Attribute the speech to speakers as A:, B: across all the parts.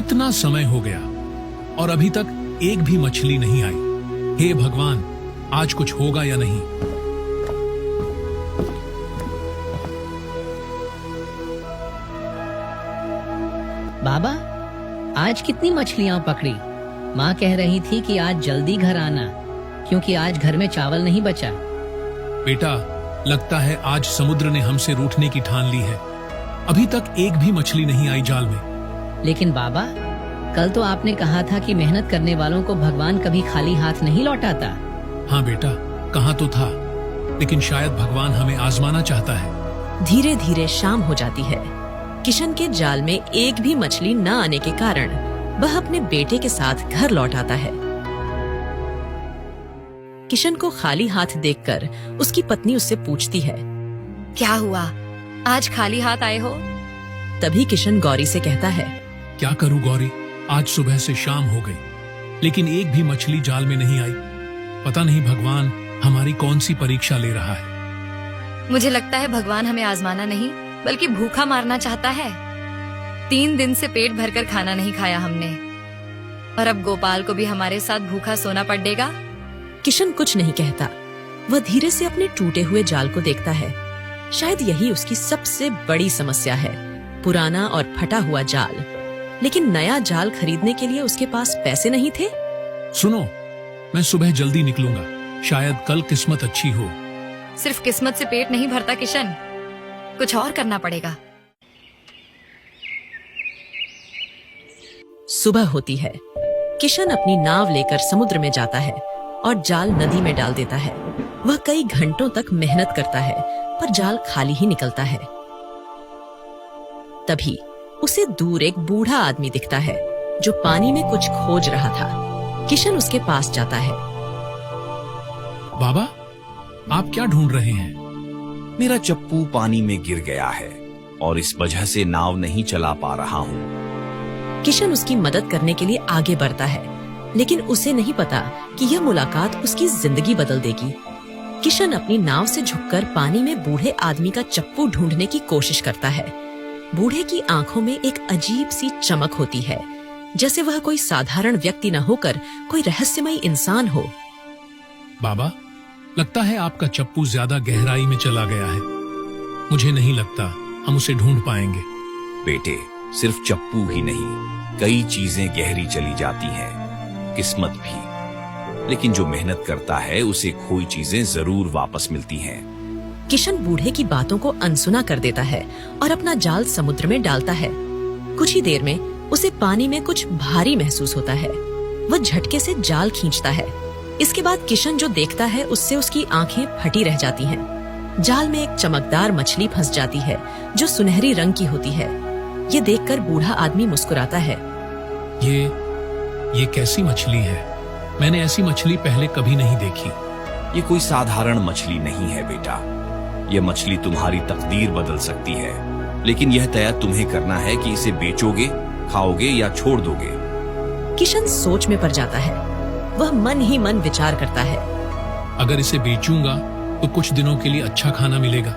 A: कितना समय हो गया और अभी तक एक भी मछली नहीं आई। हे भगवान, आज कुछ होगा या नहीं।
B: बाबा, आज कितनी मछलियां पकड़ी? माँ कह रही थी कि आज जल्दी घर आना, क्योंकि आज घर में चावल नहीं बचा।
A: बेटा, लगता है आज समुद्र ने हमसे रूठने की ठान ली है। अभी तक एक भी मछली नहीं आई जाल में।
B: लेकिन बाबा, कल तो आपने कहा था कि मेहनत करने वालों को भगवान कभी खाली हाथ नहीं लौटाता।
A: हाँ बेटा, कहा तो था, लेकिन शायद भगवान हमें आजमाना चाहता है।
C: धीरे धीरे शाम हो जाती है। किशन के जाल में एक भी मछली न आने के कारण वह अपने बेटे के साथ घर लौट आता है। किशन को खाली हाथ देखकर उसकी पत्नी उससे पूछती है,
D: क्या हुआ, आज खाली हाथ आए हो?
C: तभी किशन गौरी से कहता है,
A: क्या करूं गौरी, आज सुबह से शाम हो गई, लेकिन एक भी मछली जाल में नहीं आई। पता नहीं भगवान हमारी कौन सी परीक्षा ले रहा है।
D: मुझे लगता है भगवान हमें आजमाना नहीं बल्कि भूखा मारना चाहता है। 3 दिन से पेट भरकर खाना नहीं खाया हमने, और अब गोपाल को भी हमारे साथ भूखा सोना पड़ेगा।
C: किशन कुछ नहीं कहता। वह धीरे से अपने टूटे हुए जाल को देखता है। शायद यही उसकी सबसे बड़ी समस्या है, पुराना और फटा हुआ जाल। लेकिन नया जाल खरीदने के लिए उसके पास पैसे नहीं थे।
A: सुनो, मैं सुबह जल्दी निकलूंगा, शायद कल किस्मत अच्छी हो।
D: सिर्फ किस्मत से पेट नहीं भरता किशन, कुछ और करना पड़ेगा।
C: सुबह होती है। किशन अपनी नाव लेकर समुद्र में जाता है और जाल नदी में डाल देता है। वह कई घंटों तक मेहनत करता है, पर जाल खाली ही निकलता है। तभी उसे दूर एक बूढ़ा आदमी दिखता है जो पानी में कुछ खोज रहा था। किशन उसके पास जाता है।
A: बाबा, आप क्या ढूंढ रहे हैं?
E: मेरा चप्पू पानी में गिर गया है और इस वजह से नाव नहीं चला पा रहा हूँ।
C: किशन उसकी मदद करने के लिए आगे बढ़ता है, लेकिन उसे नहीं पता कि यह मुलाकात उसकी जिंदगी बदल देगी। किशन अपनी नाव से झुककर पानी में बूढ़े आदमी का चप्पू ढूंढने की कोशिश करता है। बूढ़े की आंखों में एक अजीब सी चमक होती है, जैसे वह कोई साधारण व्यक्ति न होकर कोई रहस्यमयी इंसान हो।
A: बाबा, लगता है आपका चप्पू ज्यादा गहराई में चला गया है। मुझे नहीं लगता हम उसे ढूंढ पाएंगे।
E: बेटे, सिर्फ चप्पू ही नहीं, कई चीजें गहरी चली जाती हैं, किस्मत भी। लेकिन जो मेहनत करता है उसे खोई चीजें जरूर वापस मिलती हैं।
C: किशन बूढ़े की बातों को अनसुना कर देता है और अपना जाल समुद्र में डालता है। कुछ ही देर में उसे पानी में कुछ भारी महसूस होता है। वह झटके से जाल खींचता है। इसके बाद किशन जो देखता है उससे उसकी आंखें फटी रह जाती हैं। जाल में एक चमकदार मछली फंस जाती है जो सुनहरी रंग की होती है। ये देखकर बूढ़ा आदमी मुस्कुराता है।
A: ये कैसी मछली है? मैंने ऐसी मछली पहले कभी नहीं देखी।
E: ये कोई साधारण मछली नहीं है बेटा। यह मछली तुम्हारी तकदीर बदल सकती है, लेकिन यह तय तुम्हें करना है कि इसे बेचोगे, खाओगे या छोड़ दोगे।
C: किशन सोच में पड़ जाता है। वह मन ही मन विचार करता है।
A: अगर इसे बेचूंगा तो कुछ दिनों के लिए अच्छा खाना मिलेगा।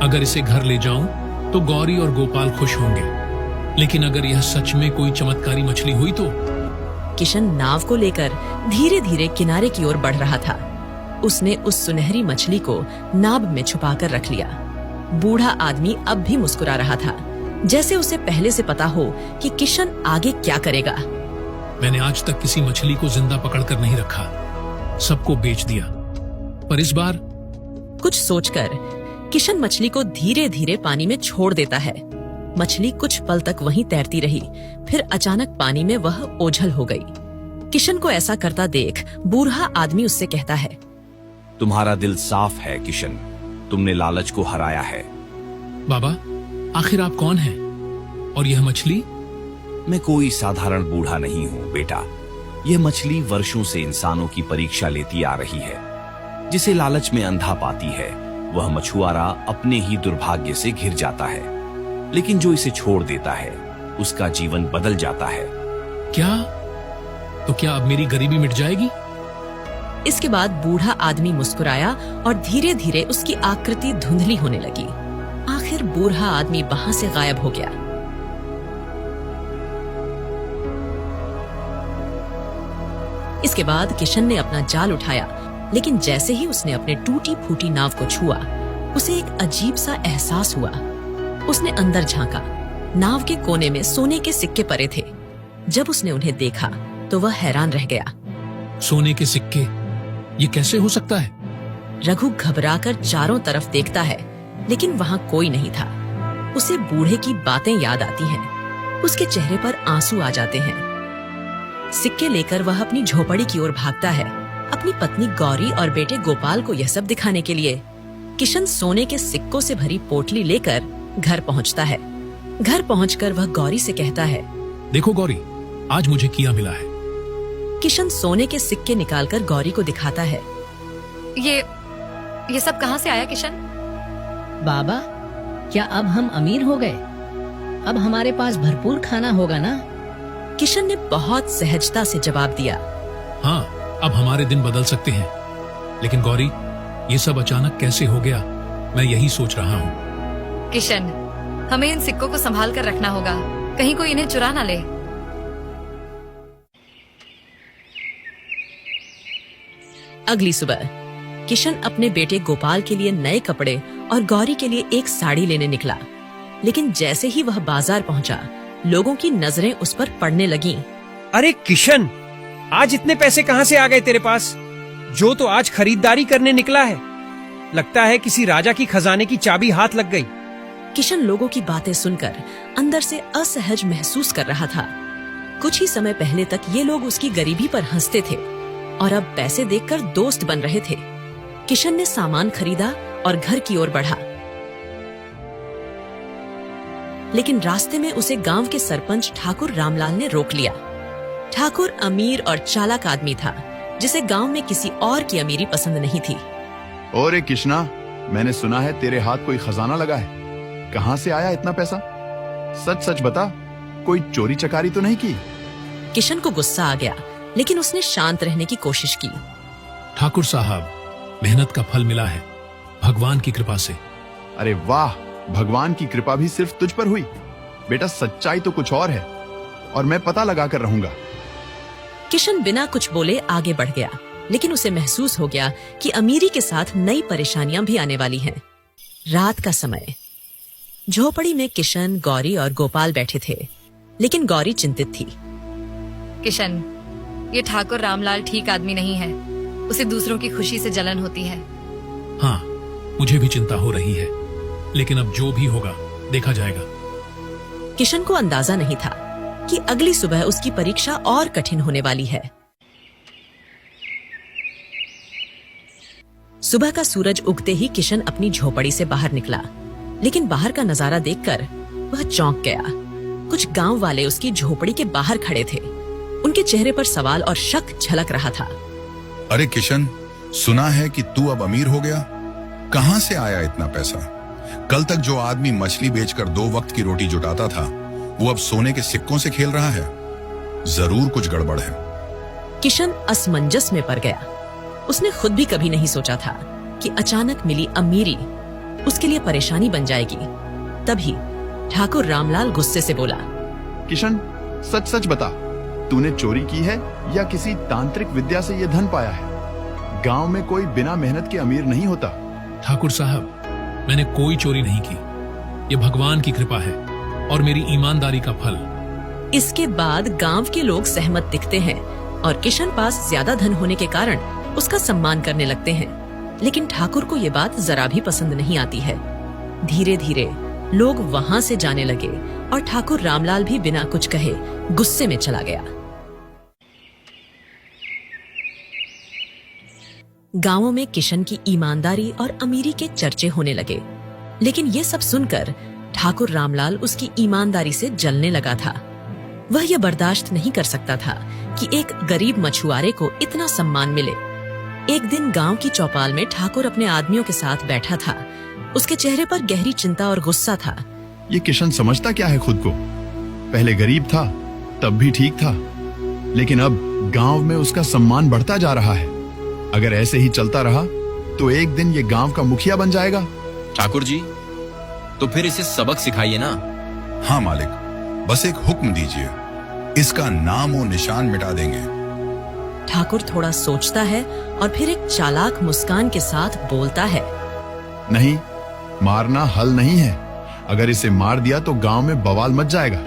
A: अगर इसे घर ले जाऊं तो गौरी और गोपाल खुश होंगे। लेकिन अगर यह सच में कोई चमत्कारी मछली हुई तो?
C: किशन नाव को लेकर धीरे धीरे किनारे की ओर बढ़ रहा था। उसने उस सुनहरी मछली को नाव में छुपाकर रख लिया। बूढ़ा आदमी अब भी मुस्कुरा रहा था, जैसे उसे पहले से पता हो कि किशन आगे क्या करेगा।
A: मैंने आज तक किसी मछली को जिंदा पकड़कर नहीं रखा, सबको बेच दिया। पर इस बार
C: कुछ सोचकर किशन मछली को धीरे धीरे पानी में छोड़ देता है। मछली कुछ पल तक वहीं तैरती रही, फिर अचानक पानी में वह ओझल हो गई। किशन को ऐसा करता देख बूढ़ा आदमी उससे कहता है,
E: तुम्हारा दिल साफ है किशन, तुमने लालच को हराया है।
A: बाबा, आखिर आप कौन हैं? और यह मछली?
E: मैं कोई साधारण बूढ़ा नहीं हूँ बेटा। यह मछली वर्षों से इंसानों की परीक्षा लेती आ रही है। जिसे लालच में अंधा पाती है वह मछुआरा अपने ही दुर्भाग्य से घिर जाता है, लेकिन जो इसे छोड़ देता है उसका जीवन बदल जाता है।
A: क्या? तो क्या अब मेरी गरीबी मिट जाएगी?
C: इसके बाद बूढ़ा आदमी मुस्कुराया और धीरे धीरे उसकी आकृति धुंधली होने लगी। आखिर बूढ़ा आदमी वहां से गायब हो गया। इसके बाद किशन ने अपना जाल उठाया, लेकिन जैसे ही उसने अपने टूटी फूटी नाव को छुआ, उसे एक अजीब सा एहसास हुआ। उसने अंदर झांका। नाव के कोने में सोने के सिक्के पड़े थे। जब उसने उन्हें देखा तो वह हैरान रह गया।
A: सोने के सिक्के, ये कैसे हो सकता है?
C: रघु घबराकर चारों तरफ देखता है, लेकिन वहाँ कोई नहीं था। उसे बूढ़े की बातें याद आती हैं। उसके चेहरे पर आंसू आ जाते हैं। सिक्के लेकर वह अपनी झोपड़ी की ओर भागता है, अपनी पत्नी गौरी और बेटे गोपाल को यह सब दिखाने के लिए। किशन सोने के सिक्कों से भरी पोटली लेकर घर पहुंचता है। घर पहुंचकर वह गौरी से कहता है,
A: देखो गौरी, आज मुझे किया मिला है।
C: किशन सोने के सिक्के निकालकर गौरी को दिखाता है।
D: ये सब कहाँ से आया किशन?
B: बाबा, क्या अब हम अमीर हो गए? अब हमारे पास भरपूर खाना होगा ना?
C: किशन ने बहुत सहजता से जवाब दिया।
A: हाँ, अब हमारे दिन बदल सकते हैं। लेकिन गौरी, ये सब अचानक कैसे हो गया, मैं यही सोच रहा हूँ।
D: किशन, हमें इन सिक्कों को संभाल कर रखना होगा, कहीं कोई इन्हें चुरा ना ले।
C: अगली सुबह किशन अपने बेटे गोपाल के लिए नए कपड़े और गौरी के लिए एक साड़ी लेने निकला। लेकिन जैसे ही वह बाजार पहुंचा, लोगों की नजरें उस पर पड़ने लगीं।
F: अरे किशन, आज इतने पैसे कहाँ से आ गए तेरे पास? जो तो आज खरीदारी करने निकला है। लगता है किसी राजा की खजाने की चाबी हाथ लग गई।
C: किशन लोगों की बातें सुनकर अंदर से असहज महसूस कर रहा था। कुछ ही समय पहले तक ये लोग उसकी गरीबी पर हंसते थे और अब पैसे देखकर दोस्त बन रहे थे। किशन ने सामान खरीदा और घर की ओर बढ़ा। लेकिन रास्ते में उसे गांव के सरपंच ठाकुर रामलाल ने रोक लिया। ठाकुर अमीर और चालाक आदमी था, जिसे गांव में किसी और की अमीरी पसंद नहीं थी।
G: ओरे किशना, मैंने सुना है तेरे हाथ कोई खजाना लगा है। कहाँ से आया इतना पैसा? सच सच बता, कोई चोरी चकारी तो नहीं की?
C: किशन को गुस्सा आ गया, लेकिन उसने शांत रहने की कोशिश की।
A: ठाकुर साहब, मेहनत का फल मिला है, भगवान की कृपा से।
G: अरे वाह, भगवान की कृपा भी सिर्फ तुझ पर हुई। बेटा, सच्चाई तो कुछ और है और मैं पता लगा कर रहूंगा।
C: किशन बिना कुछ बोले आगे बढ़ गया, लेकिन उसे महसूस हो गया कि अमीरी के साथ नई परेशानियां भी आने वाली हैं। रात का समय। झोपड़ी में किशन, गौरी और गोपाल बैठे थे, लेकिन गौरी चिंतित थी।
D: किशन, ये ठाकुर रामलाल ठीक आदमी नहीं है। उसे दूसरों की खुशी से जलन होती है।
A: हाँ, मुझे भी चिंता हो रही है, लेकिन अब जो भी होगा देखा जाएगा।
C: किशन को अंदाजा नहीं था कि अगली सुबह उसकी परीक्षा और कठिन होने वाली है। सुबह का सूरज उगते ही किशन अपनी झोपड़ी से बाहर निकला, लेकिन बाहर का नजारा देखकर वह चौंक गया। कुछ गांव वाले उसकी झोपड़ी के बाहर खड़े थे। उनके चेहरे पर सवाल और शक झलक रहा था।
H: अरे किशन, सुना है कि तू अब अमीर हो गया। कहाँ से आया इतना पैसा? कल तक जो आदमी मछली बेचकर 2 वक्त की रोटी जुटाता था, वो अब सोने के सिक्कों से खेल रहा है। जरूर कुछ गड़बड़ है।
C: किशन असमंजस में पड़ गया। उसने खुद भी कभी नहीं सोचा था कि अचानक मिली अमीरी उसके लिए परेशानी बन जाएगी। तभी ठाकुर रामलाल गुस्से से बोला,
G: किशन, सच सच बता, तूने चोरी की है या किसी तांत्रिक विद्या से ये धन पाया है? गांव में कोई बिना मेहनत के अमीर नहीं होता।
A: ठाकुर साहब, मैंने कोई चोरी नहीं की। ये भगवान की कृपा है और मेरी ईमानदारी का फल।
C: इसके बाद गांव के लोग सहमत दिखते हैं और किशन पास ज्यादा धन होने के कारण उसका सम्मान करने लगते हैं। लेकिन ठाकुर को ये बात जरा भी पसंद नहीं आती है। धीरे धीरे लोग वहां से जाने लगे और ठाकुर रामलाल भी बिना कुछ कहे गुस्से में चला गया। गांवों में किशन की ईमानदारी और अमीरी के चर्चे होने लगे, लेकिन ये सब सुनकर ठाकुर रामलाल उसकी ईमानदारी से जलने लगा था। वह यह बर्दाश्त नहीं कर सकता था कि एक गरीब मछुआरे को इतना सम्मान मिले। एक दिन गांव की चौपाल में ठाकुर अपने आदमियों के साथ बैठा था। उसके चेहरे पर गहरी चिंता और गुस्सा था।
G: ये किशन समझता क्या है खुद को? पहले गरीब था तब भी ठीक था, लेकिन अब गांव में उसका सम्मान बढ़ता जा रहा है। अगर ऐसे ही चलता रहा तो एक दिन ये गांव का मुखिया बन जाएगा।
I: ठाकुर जी, तो फिर इसे सबक सिखाइए ना।
H: हाँ मालिक, बस एक हुक्म दीजिए, इसका नाम और निशान मिटा देंगे।
C: ठाकुर थोड़ा सोचता है और फिर एक चालाक मुस्कान के साथ बोलता है,
G: नहीं, मारना हल नहीं है। अगर इसे मार दिया तो गांव में बवाल मच जाएगा।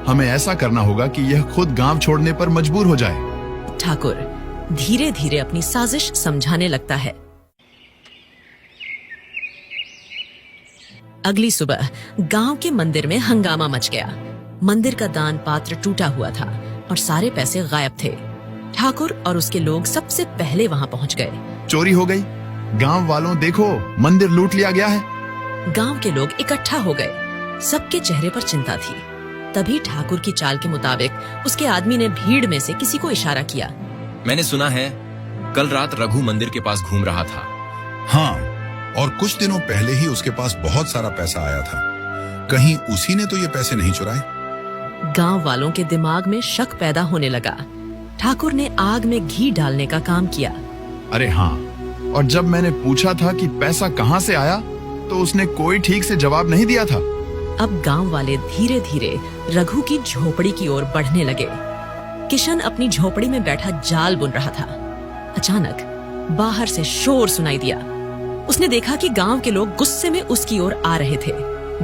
G: हमें ऐसा करना होगा कि यह खुद गांव छोड़ने पर मजबूर हो जाए।
C: ठाकुर धीरे धीरे अपनी साजिश समझाने लगता है। अगली सुबह गांव के मंदिर में हंगामा मच गया। मंदिर का दान पात्र टूटा हुआ था और सारे पैसे गायब थे। ठाकुर और उसके लोग सबसे पहले वहां पहुंच गए।
G: चोरी हो गई। गांव वालों देखो, मंदिर लूट लिया गया है।
C: गांव के लोग इकट्ठा हो गए। सबके चेहरे पर चिंता थी। तभी ठाकुर की चाल के मुताबिक उसके आदमी ने भीड़ में से किसी को इशारा किया।
I: मैंने सुना है कल रात रघु मंदिर के पास घूम रहा था।
H: हाँ, और कुछ दिनों पहले ही उसके पास बहुत सारा पैसा आया था। कहीं उसी ने तो ये पैसे नहीं चुराए।
C: गांव वालों के दिमाग में शक पैदा होने लगा। ठाकुर ने आग में घी डालने का काम किया।
G: अरे हाँ, और जब मैंने पूछा था कि पैसा कहाँ से आया तो उसने कोई ठीक से जवाब नहीं दिया था।
C: अब गांव वाले धीरे धीरे रघु की झोपड़ी की ओर बढ़ने लगे। किशन अपनी झोपड़ी में बैठा जाल बुन रहा था। अचानक बाहर से शोर सुनाई दिया। उसने देखा कि गांव के लोग गुस्से में उसकी ओर आ रहे थे।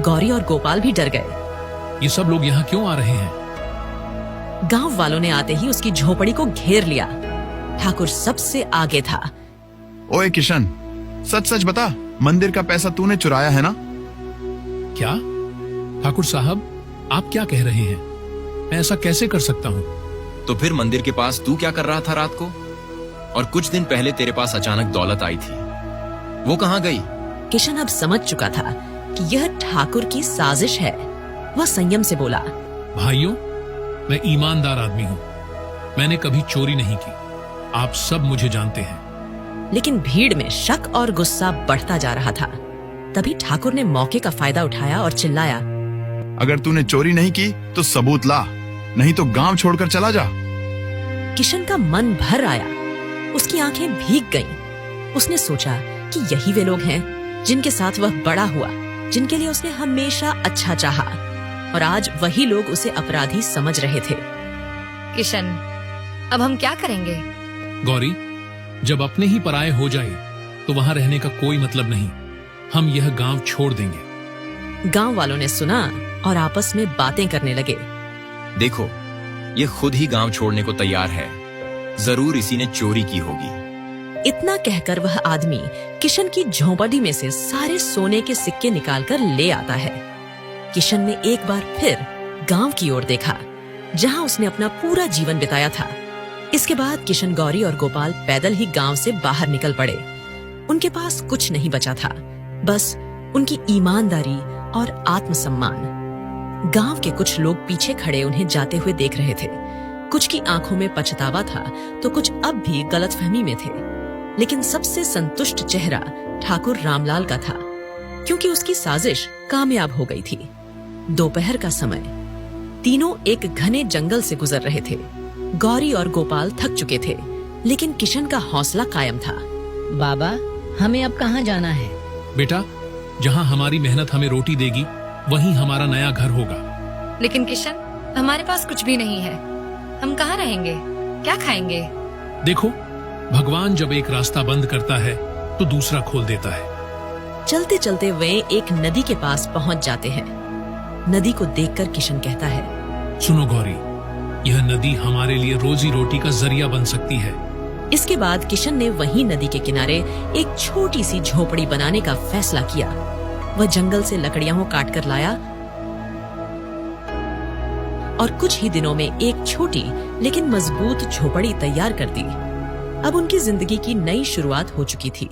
C: गौरी और गोपाल भी डर गए।
A: ये सब लोग यहाँ क्यों आ रहे हैं?
C: गांव वालों ने आते ही उसकी झोपड़ी को घेर लिया। ठाकुर सबसे आगे था।
G: ओए किशन, सच सच बता, मंदिर का पैसा तूने चुराया है ना?
A: क्या? ठाकुर साहब, आप क्या कह रहे हैं? मैं ऐसा कैसे कर सकता हूँ?
I: तो फिर मंदिर के पास तू क्या कर रहा था रात को? और कुछ दिन पहले तेरे पास अचानक दौलत आई थी, वो कहाँ गई?
C: किशन अब समझ चुका था कि यह ठाकुर की साजिश है। वह संयम से बोला,
A: भाइयों, मैं ईमानदार आदमी हूँ। मैंने कभी चोरी नहीं की। आप सब मुझे जानते हैं।
C: लेकिन भीड़ में शक और गुस्सा बढ़ता जा रहा था। तभी ठाकुर ने मौके का फायदा उठाया और चिल्लाया,
G: अगर तूने चोरी नहीं की तो सबूत ला, नहीं तो गांव छोड़कर चला जा।
C: किशन का मन भर आया। उसकी आंखें भीग गईं। उसने सोचा कि यही वे लोग हैं जिनके साथ वह बड़ा हुआ, जिनके लिए उसने हमेशा अच्छा चाहा, और आज वही लोग उसे अपराधी समझ रहे थे।
D: किशन, अब हम क्या करेंगे?
A: गौरी, जब अपने ही पराये हो जाए तो वहां रहने का कोई मतलब नहीं। हम यह गांव छोड़ देंगे।
C: गांव वालों ने सुना और आपस में बातें करने लगे।
I: देखो, ये खुद ही गांव छोड़ने को तैयार है। जरूर इसी ने चोरी की होगी।
C: इतना कहकर वह आदमी किशन की झोंपड़ी में से सारे सोने के सिक्के निकालकर ले आता है। किशन ने एक बार फिर गांव की ओर देखा, जहां उसने अपना पूरा जीवन बिताया था। इसके बाद किशन, गौरी और गोपाल पैदल ही गांव से बाहर निकल पड़े। उनके पास कुछ नहीं बचा था, बस उनकी ईमानदारी और आत्मसम्मान। गांव के कुछ लोग पीछे खड़े उन्हें जाते हुए देख रहे थे। कुछ की आंखों में पछतावा था तो कुछ अब भी गलतफहमी में थे। लेकिन सबसे संतुष्ट चेहरा ठाकुर रामलाल का था, क्योंकि उसकी साजिश कामयाब हो गई थी। दोपहर का समय, तीनों एक घने जंगल से गुजर रहे थे। गौरी और गोपाल थक चुके थे, लेकिन किशन का हौसला कायम था।
B: बाबा, हमें अब कहाँ जाना है?
A: बेटा, जहाँ हमारी मेहनत हमें रोटी देगी वहीं हमारा नया घर होगा।
D: लेकिन किशन, हमारे पास कुछ भी नहीं है। हम कहाँ रहेंगे? क्या खाएंगे?
A: देखो, भगवान जब एक रास्ता बंद करता है तो दूसरा खोल देता है।
C: चलते चलते वे एक नदी के पास पहुंच जाते हैं। नदी को देखकर किशन कहता है,
A: सुनो गौरी, यह नदी हमारे लिए रोजी रोटी का जरिया बन सकती है।
C: इसके बाद किशन ने वहीं नदी के किनारे एक छोटी सी झोपड़ी बनाने का फैसला किया। वह जंगल से लकड़ियां काट कर लाया और कुछ ही दिनों में एक छोटी लेकिन मजबूत झोपड़ी तैयार कर दी। अब उनकी जिंदगी की नई शुरुआत हो चुकी थी।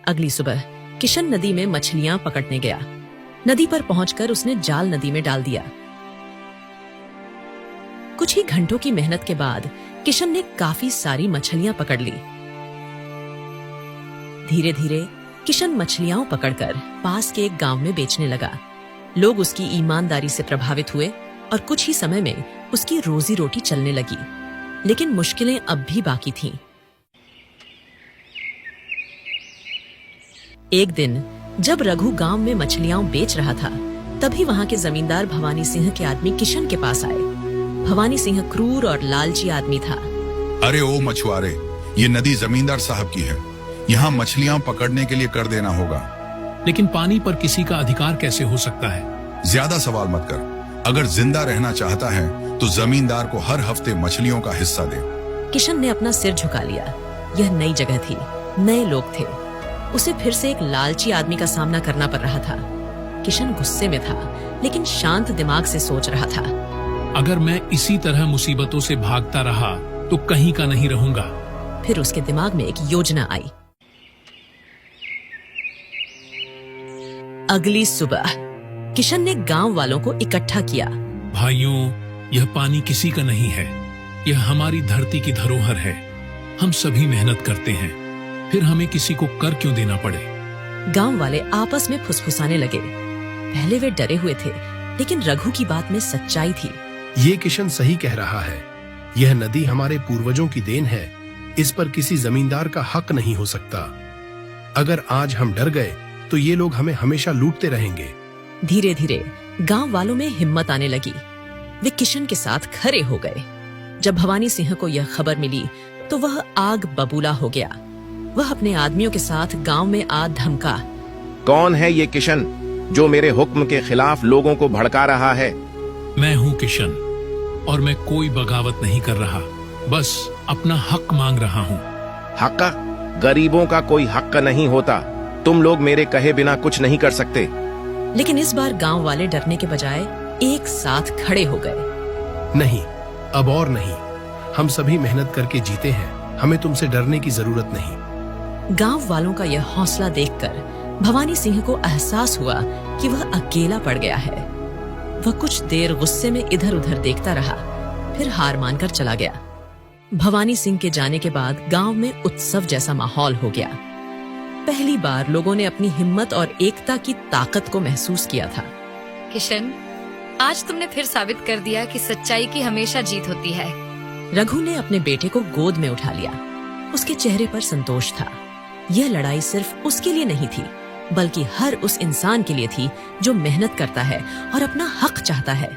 C: अगली सुबह किशन नदी में मछलियां पकड़ने गया। नदी पर पहुंचकर उसने जाल नदी में डाल दिया। कुछ ही घंटों की मेहनत के बाद किशन ने काफी सारी मछलियां पकड़ ली। धीरे धीरे किशन मछलियां पकड़कर पास के एक गांव में बेचने लगा। लोग उसकी ईमानदारी से प्रभावित हुए और कुछ ही समय में उसकी रोजी रोटी चलने लगी। लेकिन मुश्किलें अब भी बाकी थीं। एक दिन जब रघु गांव में मछलियां बेच रहा था, तभी वहां के जमींदार भवानी सिंह के आदमी किशन के पास आए। भवानी सिंह क्रूर और लालची आदमी था।
H: अरे ओ मछुआरे, ये नदी जमींदार साहब की है, यहाँ मछलियां पकड़ने के लिए कर देना होगा।
A: लेकिन पानी पर किसी का अधिकार कैसे हो सकता है?
H: ज्यादा सवाल मत कर। अगर जिंदा रहना चाहता है तो जमींदार को हर हफ्ते मछलियों का हिस्सा दे।
C: किशन ने अपना सिर झुका लिया। यह नई जगह थी, नए लोग थे। उसे फिर से एक लालची आदमी का सामना करना पड़ रहा था। किशन गुस्से में था, लेकिन शांत दिमाग से सोच रहा था।
A: अगर मैं इसी तरह मुसीबतों से भागता रहा तो कहीं का नहीं रहूंगा।
C: फिर उसके दिमाग में एक योजना आई। अगली सुबह किशन ने गांव वालों को इकट्ठा किया।
A: भाइयों, यह पानी किसी का नहीं है, यह हमारी धरती की धरोहर है। हम सभी मेहनत करते हैं, फिर हमें किसी को कर क्यों देना पड़े?
C: गांव वाले आपस में फुसफुसाने लगे। पहले वे डरे हुए थे, लेकिन रघु की बात में सच्चाई थी।
J: ये किशन सही कह रहा है। यह नदी हमारे पूर्वजों की देन है, इस पर किसी जमींदार का हक नहीं हो सकता। अगर आज हम डर गए तो ये लोग हमें हमेशा लूटते रहेंगे।
C: धीरे धीरे गांव वालों में हिम्मत आने लगी। वे किशन के साथ खड़े हो गए। जब भवानी सिंह को यह खबर मिली तो वह आग बबूला हो गया। वह अपने आदमियों के साथ गांव में आ धमका।
K: कौन है ये किशन जो मेरे हुक्म के खिलाफ लोगों को भड़का रहा है?
A: मैं हूँ किशन, और मैं कोई बगावत नहीं कर रहा, बस अपना हक मांग रहा हूँ।
K: हक? गरीबों का कोई हक नहीं होता। तुम लोग मेरे कहे बिना कुछ नहीं कर सकते।
C: लेकिन इस बार गांव वाले डरने के बजाय एक साथ खड़े हो गए।
J: नहीं, अब और नहीं। हम सभी मेहनत करके जीते हैं, हमें तुमसे डरने की जरूरत नहीं।
C: गांव वालों का यह हौसला देखकर भवानी सिंह को एहसास हुआ कि वह अकेला पड़ गया है। वह कुछ देर गुस्से में इधर उधर देखता रहा, फिर हार मानकर चला गया। भवानी सिंह के जाने के बाद गांव में उत्सव जैसा माहौल हो गया। पहली बार लोगों ने अपनी हिम्मत और एकता की ताकत को महसूस किया था।
D: किशन, आज तुमने फिर साबित कर दिया कि सच्चाई की हमेशा जीत होती है।
C: रघु ने अपने बेटे को गोद में उठा लिया। उसके चेहरे पर संतोष था। यह लड़ाई सिर्फ उसके लिए नहीं थी, बल्कि हर उस इंसान के लिए थी जो मेहनत करता है और अपना हक चाहता है।